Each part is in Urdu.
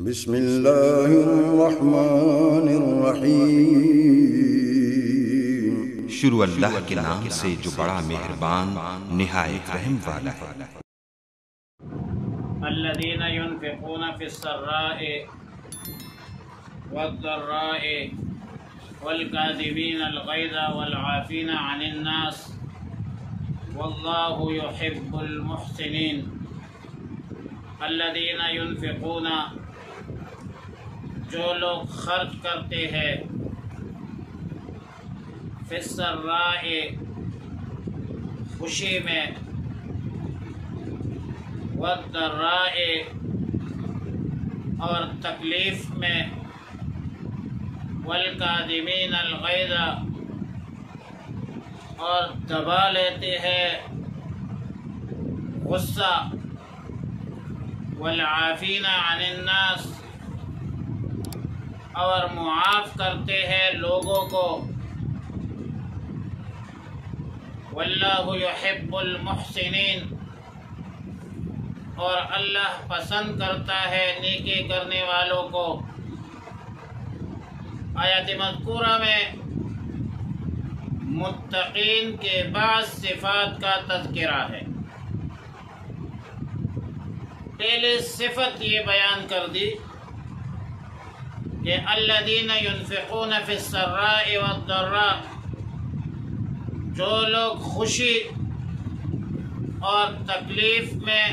بسم اللہ الرحمن الرحیم۔ شروع اللہ کے نام سے جو بڑا مہربان نہایت رحم والا ہے۔ الذین ينفقون فی السراء والضراء والکاظمین الغیظ والعافین عن الناس واللہ یحب المحسنین۔ الذین ينفقون، جو لوگ خرچ کرتے ہیں، فی السراء، خوشی میں، والضراء، اور تکلیف میں، والکاظمین الغیظ، اور دبا لیتے ہیں غصہ، والعافین عن الناس، اور معاف کرتے ہیں لوگوں کو، واللہ یحب المحسنین، اور اللہ پسند کرتا ہے نیکی کرنے والوں کو۔ آیات مذکورہ میں متقین کے بعض صفات کا تذکرہ ہے۔ پہلے صفت یہ بیان کر دی کہ الذین ينفقون فی السراء والضراء، جو لوگ خوشی اور تکلیف میں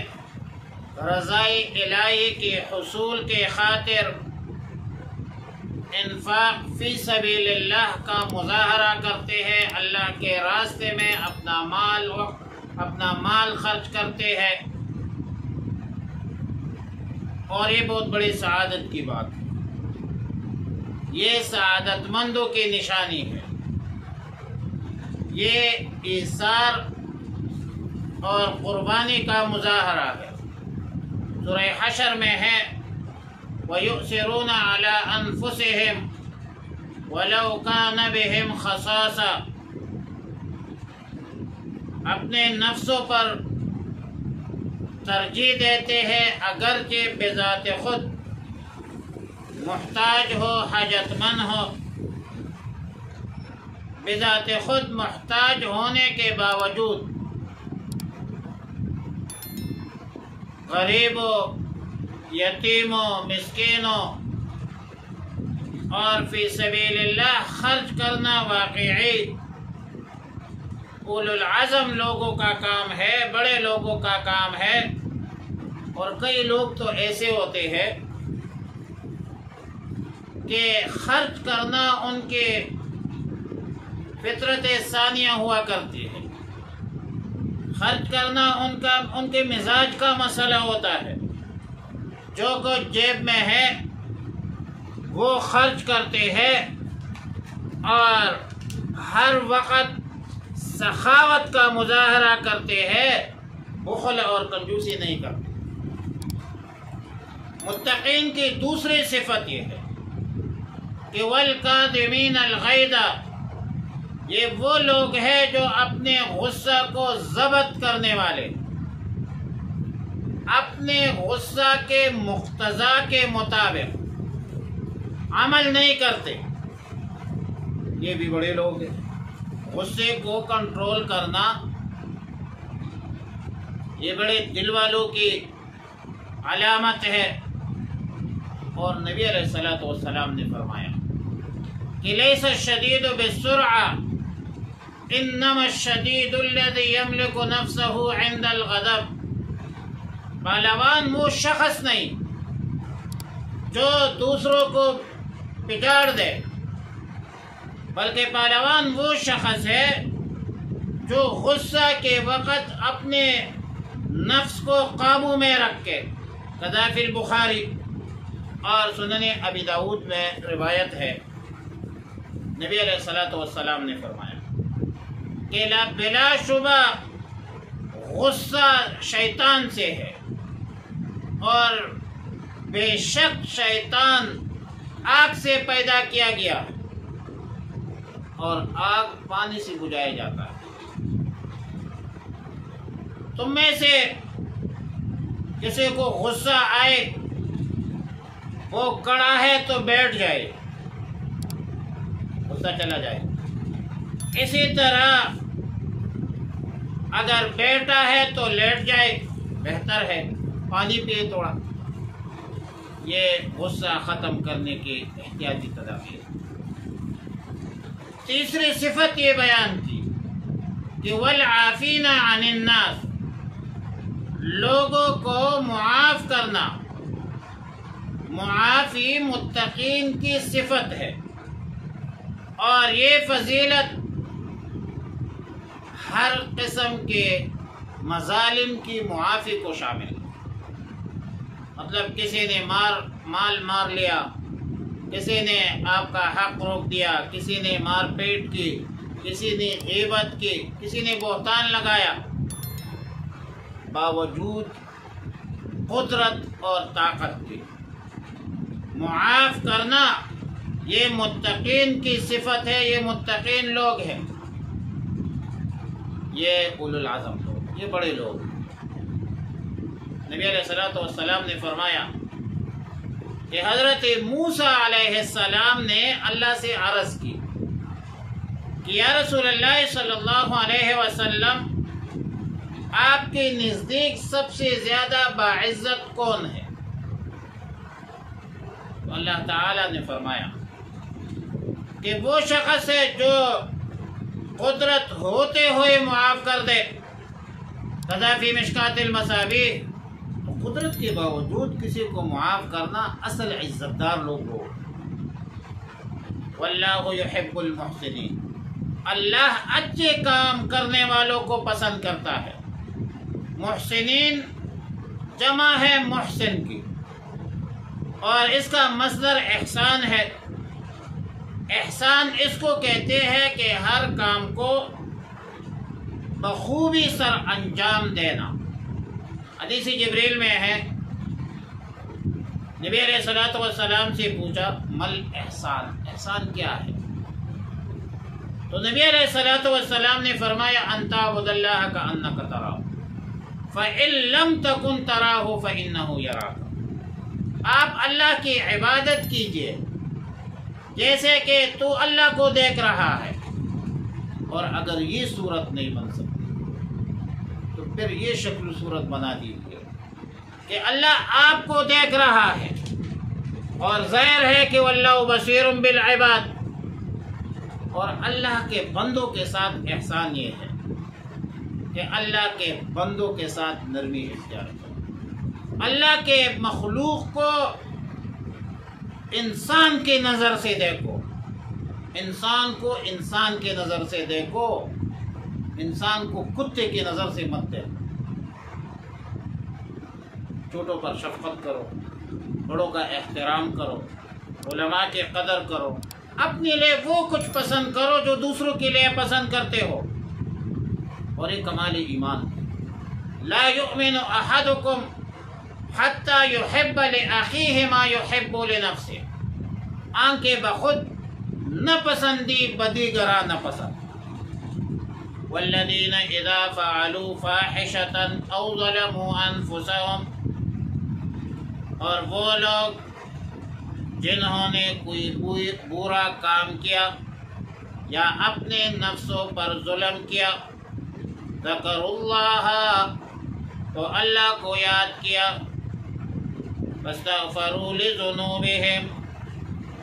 رضائی الہی کے حصول کے خاطر انفاق فی سبیل اللہ کا مظاہرہ کرتے ہیں، اللہ کے راستے میں اپنا مال خرچ کرتے ہیں، اور یہ بہت بڑی سعادت کی بات ہے۔ یہ سعادت مندوں کی نشانی ہے، یہ ایثار اور قربانی کا مظاہرہ ہے۔ سورہ حشر میں ہے وَيُؤْثِرُونَ عَلَىٰ أَنفُسِهِمْ وَلَوْ كَانَ بِهِمْ خَصَاصَةٌ، اپنے نفسوں پر ترجیح دیتے ہیں اگرچہ بذات خود محتاج ہو، حاجت مند ہو۔ بذات خود محتاج ہونے کے باوجود غریبوں، یتیموں، مسکینوں اور فی سبیل اللہ خرچ کرنا واقعی اولو العزم لوگوں کا کام ہے، بڑے لوگوں کا کام ہے۔ اور کئی لوگ تو ایسے ہوتے ہیں کہ خرچ کرنا ان کے فطرت ثانیہ ہوا کرتی ہے، خرچ کرنا ان کے مزاج کا مسئلہ ہوتا ہے۔ جو کچھ جیب میں ہے وہ خرچ کرتے ہیں، اور ہر وقت سخاوت کا مظاہرہ کرتے ہیں، بخل اور کنجوسی نہیں کرتے۔ متقین کی دوسری صفت یہ ہے کہ والکاظمین الغیظ، یہ وہ لوگ ہیں جو اپنے غصہ کو ضبط کرنے والے، اپنے غصہ کے مقتضا کے مطابق عمل نہیں کرتے۔ یہ بھی بڑے لوگ ہیں۔ غصے کو کنٹرول کرنا یہ بڑے دل والوں کی علامت ہے۔ اور نبی علیہ الصلوۃ والسلام نے فرمایا کہ لیس الشدید بالسرعہ انما الشدید الذی یملک نفسہ عند الغضب۔ پہلوان وہ شخص نہیں جو دوسروں کو پچاڑ دے، بلکہ پہلوان وہ شخص ہے جو غصہ کے وقت اپنے نفس کو قابو میں رکھ کے۔ کذا فی البخاری اور سنن ابی داؤد میں روایت ہے، نبی علیہ الصلوۃ والسلام نے فرمایا کہ بلا شبہ غصہ شیطان سے ہے، اور بے شک شیطان آگ سے پیدا کیا گیا، اور آگ پانی سے بجھایا جاتا ہے۔ تم میں سے کسی کو غصہ آئے وہ کڑا ہے تو بیٹھ جائے، غصہ چلا جائے. اسی طرح اگر بیٹھا ہے تو لیٹ جائے، بہتر ہے. پانی پیے تھوڑا. یہ غصہ ختم کرنے کی احتیاطی تدابیر. تیسری صفت یہ بیان کی کہ والعافین عن الناس، لوگوں کو معاف کرنا. معافی متقین کی صفت ہے، اور یہ فضیلت ہر قسم کے مظالم کی معافی کو شامل ہے. مطلب کسی نے مال مار لیا، کسی نے آپ کا حق روک دیا، کسی نے مار پیٹ کی، کسی نے غیبت کی، کسی نے بہتان لگایا، باوجود قدرت اور طاقت کی معاف کرنا یہ متقین کی صفت ہے. یہ متقین لوگ ہیں، یہ اولو العزم لوگ، یہ بڑے لوگ. نبی علیہ الصلوۃ والسلام نے فرمایا کہ حضرت موسیٰ علیہ السلام نے اللہ سے عرض کی کہ یا رسول اللہ صلی اللہ علیہ وسلم، آپ کے نزدیک سب سے زیادہ باعزت کون ہے؟ تو اللہ تعالی نے فرمایا کہ وہ شخص ہے جو قدرت ہوتے ہوئے معاف کر دے. قضا فی مشکات المصابیح، تو قدرت کے باوجود کسی کو معاف کرنا اصل عزت دار لوگ ہو. واللہ یحب المحسنین، اللہ اچھے کام کرنے والوں کو پسند کرتا ہے. محسنین جمع ہے محسن کی، اور اس کا مصدر احسان ہے. احسان اس کو کہتے ہیں کہ ہر کام کو بخوبی سر انجام دینا. حدیث جبریل میں ہے، نبی علیہ الصلوۃ والسلام سے پوچھا مل احسان، احسان کیا ہے؟ تو نبی علیہ الصلوۃ والسلام نے فرمایا ان تعبد اللہ کأنک تراہ فإن لم تکن تراہ فإنہ یراک. آپ اللہ کی عبادت کیجئے جیسے کہ تو اللہ کو دیکھ رہا ہے. اور اگر یہ صورت نہیں بن سکتی تو پھر یہ شکل صورت بنا دیجیے کہ اللہ آپ کو دیکھ رہا ہے. اور ظاہر ہے کہ واللہ بصیر بالعباد. اور اللہ کے بندوں کے ساتھ احسان یہ ہے کہ اللہ کے بندوں کے ساتھ نرمی اختیار کرو. اللہ کے مخلوق کو انسان کی نظر سے دیکھو، انسان کو انسان کی نظر سے دیکھو، انسان کو کتے کی نظر سے مت دیکھو. چھوٹوں پر شفقت کرو، بڑوں کا احترام کرو، علماء کی قدر کرو. اپنے لیے وہ کچھ پسند کرو جو دوسروں کے لیے پسند کرتے ہو. اور یہ کمال ایمان ہے. لا یؤمن احدکم حتی یحب لأخیہ ما یحب لنفسہ. آنکھیں بخود نہ پسندی بدیگرا نہ پسند. والذین اذا فعلوا فاحشة او ظلموا انفسهم، اور وہ لوگ جنہوں نے کوئی برا کام کیا یا اپنے نفسوں پر ظلم کیا، ذکروا اللہ، تو اللہ کو یاد کیا، فاستغفروا لذنوبہم،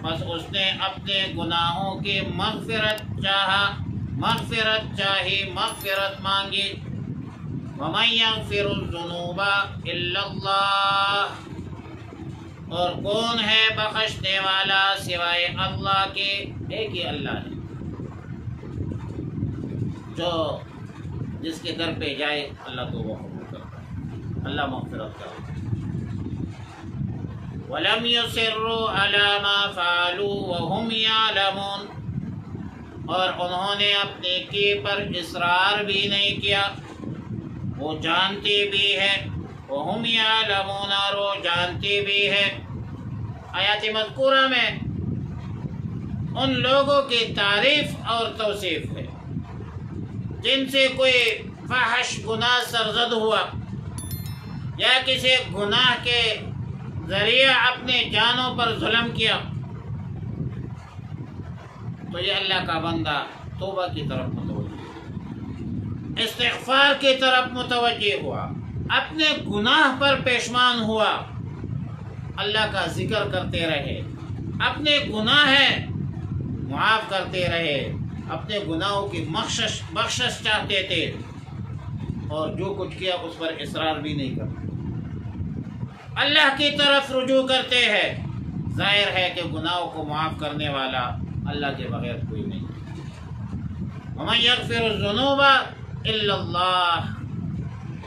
بس اس نے اپنے گناہوں کی مغفرت چاہی، مغفرت مانگی. ومن یغفر الذنوب الا اللہ، اور کون ہے بخشنے والا سوائے اللہ کے؟ ایک ہی اللہ ہے جو جس کے در پہ جائے اللہ تو وہ قبول کرتا ہے، اللہ مغفرت کرتا ہے. وَلَمْ يُصِرُّوا عَلَى مَا فَعَلُوا وَهُمْ يَعْلَمُونَ، اور انہوں نے اپنے کی پر اصرار بھی نہیں کیا، وہ جانتے بھی ہے. وَهُمْ يَعْلَمُونَ، اور وہ جانتے بھی ہے. آیات مذکورہ میں ان لوگوں کی تعریف اور توصیف ہے جن سے کوئی فحش گناہ سرزد ہوا یا کسی گناہ کے ذریعہ اپنے جانوں پر ظلم کیا تو یہ اللہ کا بندہ توبہ کی طرف متوجہ، استغفار کی طرف متوجہ ہوا، اپنے گناہ پر پیشمان ہوا، اللہ کا ذکر کرتے رہے، اپنے گناہ معاف کرتے رہے، اپنے گناہوں کی بخشش چاہتے تھے، اور جو کچھ کیا اس پر اصرار بھی نہیں کرتے، اللہ کی طرف رجوع کرتے ہیں۔ ظاہر ہے کہ گناہوں کو معاف کرنے والا اللہ کے بغیر کوئی نہیں۔ وَمَن يَغْفِرُ الذُّنُوبَ إِلَّا اللَّهُ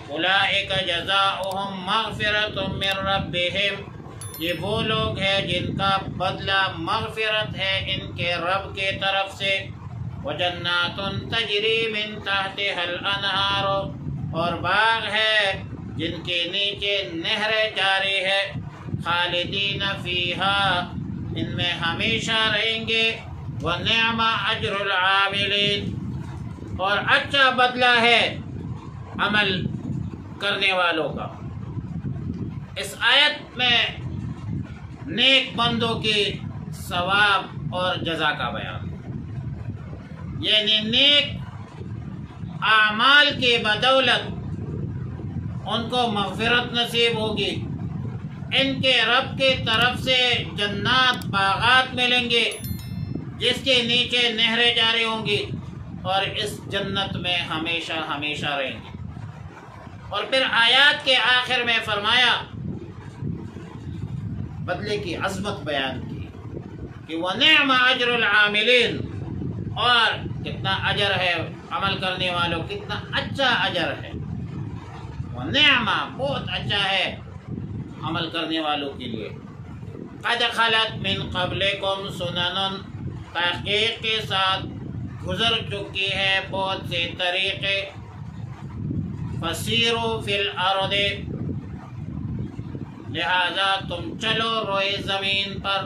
أُولَٰئِكَ جَزَاؤُهُم مَّغْفِرَةٌ مِّن رَّبِّهِمْ، یہ وہ لوگ ہیں جن کا بدلہ مغفرت ہے ان کے رب کے طرف سے، وَجَنَّاتٌ تَجْرِي مِن تَحْتِهَا الْأَنْهَارُ، اور باغ ہے جن کے نیچے نہریں جاری ہے، خالدین فیہا، ان میں ہمیشہ رہیں گے، وَنِعْمَ أَجْرُ الْعَامِلِينَ، اور اچھا بدلہ ہے عمل کرنے والوں کا۔ اس آیت میں نیک بندوں کی ثواب اور جزا کا بیان، یعنی نیک اعمال کی بدولت ان کو مغفرت نصیب ہوگی، ان کے رب کی طرف سے جنات باغات ملیں گے جس کے نیچے نہریں جاری ہوں گی، اور اس جنت میں ہمیشہ ہمیشہ رہیں گے۔ اور پھر آیات کے آخر میں فرمایا، بدلے کی عظمت بیان کی کہ وَنِعْمَ أَجْرُ الْعَامِلِينَ، اور کتنا اجر ہے عمل کرنے والوں، کتنا اچھا اجر ہے، وَنِعْمَ، بہت اچھا ہے عمل کرنے والوں کے لیے۔ قَدْ خَلَتْ مِن قَبْلِكُمْ سُنَنٌ، تحقیق کے ساتھ گزر چکی ہے بہت سے طریقے، فَسِیرُوا فِی الْأَرْضِ، لہذا تم چلو روئے زمین پر،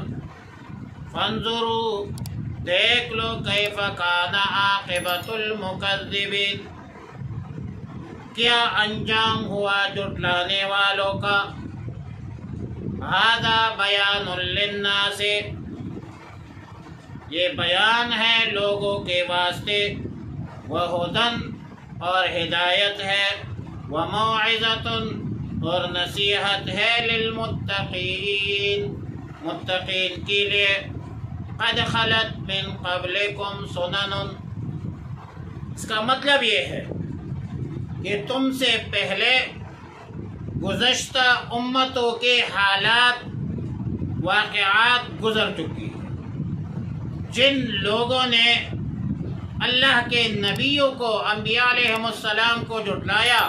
فَانظُرُوا، دیکھ لو، کیف کان عاقبۃ المکذبین، کیا انجام ہوا جھٹلانے والوں کا۔ ھذا بیان للناس، یہ بیان ہے لوگوں کے واسطے، وہدی، اور ہدایت ہے، وموعظۃ، اور نصیحت ہے، للمتقین، متقین کے لیے۔ قد خلت من قبلکم سنن، اس کا مطلب یہ ہے کہ تم سے پہلے گزشتہ امتوں کے حالات، واقعات گزر چکی ہیں، جن لوگوں نے اللہ کے نبیوں کو، انبیاء علیہم السلام کو جھٹلایا،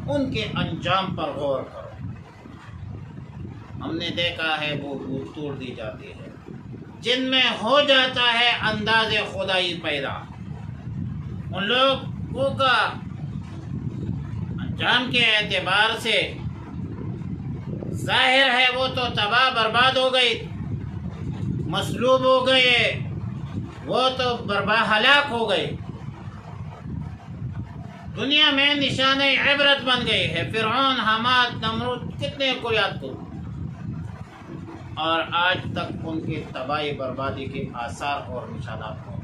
ان کے انجام پر غور کرو۔ ہم نے دیکھا ہے وہ توڑ دی جاتی ہے جن میں ہو جاتا ہے انداز خدائی پیدا، ان لوگوں کا انجام کے اعتبار سے ظاہر ہے وہ تو تباہ برباد ہو گئی، مصلوب ہو گئے، وہ تو برباد ہلاک ہو گئے، دنیا میں نشان عبرت بن گئی ہے۔ فرعون، حامان، نمرود، کتنے کو یاد کرو، اور آج تک ان کی تباہی بربادی کے آثار اور نشانات ہوں۔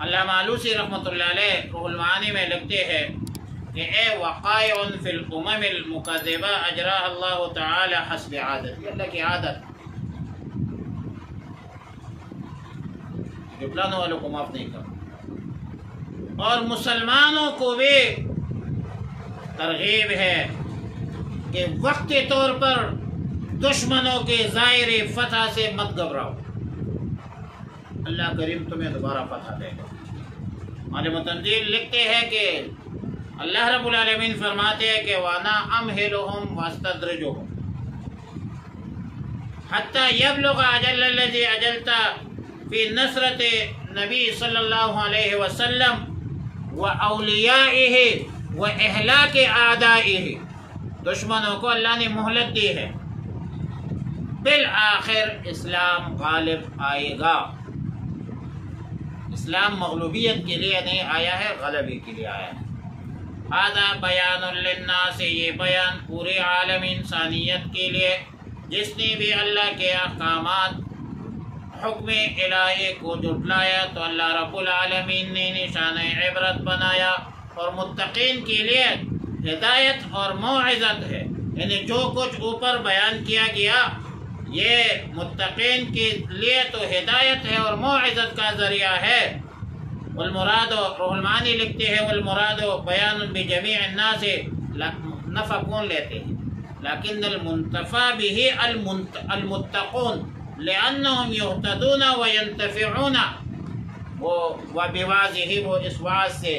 علامہ آلوسی رحمۃ اللہ علیہ روح المعانی میں لکھتے ہیں کہ اے وقائع فی الامم المکذبہ اجراها اللہ تعالی حسب عادت، یہ اللہ کی عادت، جھٹلانے والوں کو معاف نہیں کرتا۔ اور مسلمانوں کو بھی ترغیب ہے کہ وقتی طور پر دشمنوں کے ظاہری فتح سے مت گھبراؤ، اللہ کریم تمہیں دوبارہ فتح دے گا۔ عالم تنزیل لکھتے ہیں کہ اللہ رب العالمین فرماتے ہیں کہ وَأَنَا أَمْهِلُهُمْ وَأَسْتَدْرِجُهُمْ حَتَّى يَبْلُغَ أَجَلَّ الَّذِي أَجَلْتَ فِي نَصْرَةِ نبی صلی اللہ علیہ وسلم وَأَوْلِيَائِهِ وَإِحْلَاقِ أَعْدَائِهِ، دشمنوں کو اللہ نے مہلت دی ہے، بالآخر اسلام غالب آئے گا۔ اسلام مغلوبیت کے لیے نہیں آیا ہے، غلبی کے لیے آیا ہے۔ ھذا بیان للناس، یہ بیان پورے عالم انسانیت کے لیے، جس نے بھی اللہ کے احکامات حکم الہی کو جھٹلایا تو اللہ رب العالمین نے نشان عبرت بنایا، اور متقین کے لیے ہدایت اور موعظت ہے۔ یعنی جو کچھ اوپر بیان کیا گیا یہ متقین کے لیے تو ہدایت ہے اور موعظت کا ذریعہ ہے۔ والمراد، روح المعانی لکھتے ہیں والمراد بیان بجمیع الناس، نفع کون لیتے ہیں، لیکن المنتفع به المتقون لأنهم يهتدون وينتفعون، وہ بواضح وہ اس واضح سے